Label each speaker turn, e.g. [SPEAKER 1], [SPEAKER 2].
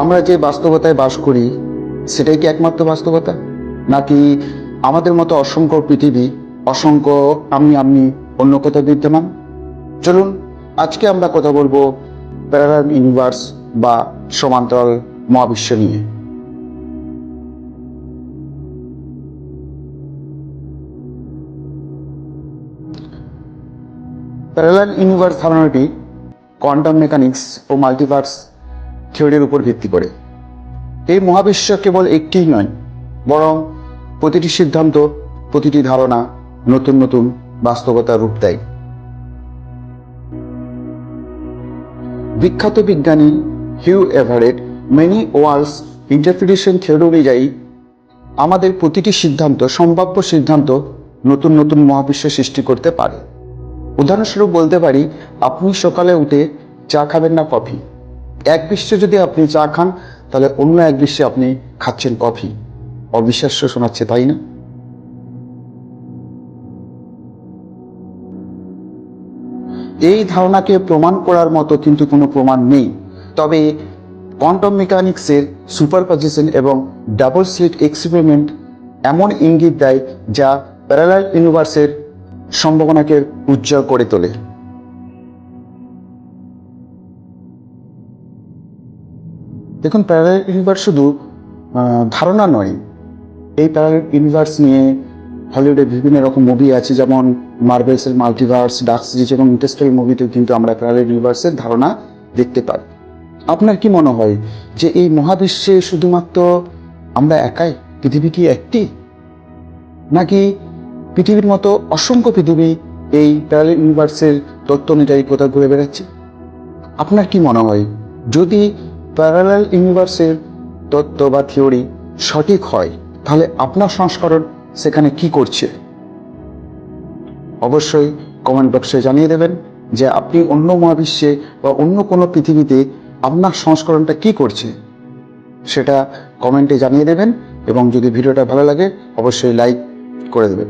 [SPEAKER 1] আমরা যে বাস্তবতায় বাস করি সেটাই কি একমাত্র বাস্তবতা, নাকি আমাদের মতো অসংখ্য পৃথিবী, অসংখ্য আমি অন্য কোথাও বিদ্যমান? চলুন আজকে আমরা কথা বলবো প্যারালাল ইউনিভার্স বা সমান্তরাল মহাবিশ্ব নিয়ে। প্যারালাল ইউনিভার্স ধারণাটি কোয়ান্টাম মেকানিক্স ও মাল্টিভার্স থিওরির উপর ভিত্তি করে। এই মহাবিশ্ব কেবল একটিই নয়, বরং প্রতিটি সিদ্ধান্ত, প্রতিটি ধারণা নতুন নতুন বাস্তবতার রূপ দেয়। বিখ্যাত বিজ্ঞানী Hugh Everett many worlds interpretation theory অনুযায়ী আমাদের প্রতিটি সিদ্ধান্ত, সম্ভাব্য সিদ্ধান্ত নতুন নতুন মহাবিশ্ব সৃষ্টি করতে পারে। উদাহরণস্বরূপ বলতে পারি, আপনি সকালে উঠে চা খাবেন না কফি। এক বিশ্বে যদি আপনি চা খান, তাহলে অন্য এক বিশ্বে আপনি খাচ্ছেন কফি। অবিশ্বাস্য শোনাচ্ছে, তাই না? এই ধারণাকে প্রমাণ করার মতো কিন্তু কোনো প্রমাণ নেই, তবে কোয়ান্টাম মেকানিক্সের সুপারপজিশন এবং ডাবল স্লিট এক্সপেরিমেন্ট এমন ইঙ্গিত দেয় যা প্যারালাল ইউনিভার্সের সম্ভাবনাকে উজ্জ্বল করে তোলে। দেখুন, প্যারালাল ইউনিভার্স শুধু ধারণা নয়। এই প্যারালাল ইউনিভার্স নিয়ে হলিউডে বিভিন্ন রকম মুভি আছে, যেমন মার্ভেলসের মাল্টিভার্স, ডার্ক সিরিজ এবং ইন্টারস্টেলার মুভিতেও কিন্তু আমরা প্যারালাল ইউনিভার্সের ধারণা দেখতে পাই। আপনার কি মনে হয় যে এই মহাবিশ্বে শুধুমাত্র আমরা একাই? পৃথিবী কি একটি, নাকি পৃথিবীর মতো অসংখ্য পৃথিবী এই প্যারালাল ইউনিভার্সের তত্ত্ব অনুযায়ী কোথাও ঘুরে বেড়াচ্ছে? আপনার কি মনে হয়, যদি প্যারালাল ইউনিভার্সের তত্ত্ব বা থিওরি সঠিক হয়, তাহলে আপনার সংস্করণ সেখানে কি করছে? অবশ্যই কমেন্ট বক্সে জানিয়ে দেবেন যে আপনি অন্য মহাবিশ্বে বা অন্য কোনো পৃথিবীতে আপনার সংস্করণটা কি করছে, সেটা কমেন্টে জানিয়ে দেবেন। এবং যদি ভিডিওটা ভালো লাগে, অবশ্যই লাইক করে দেবেন।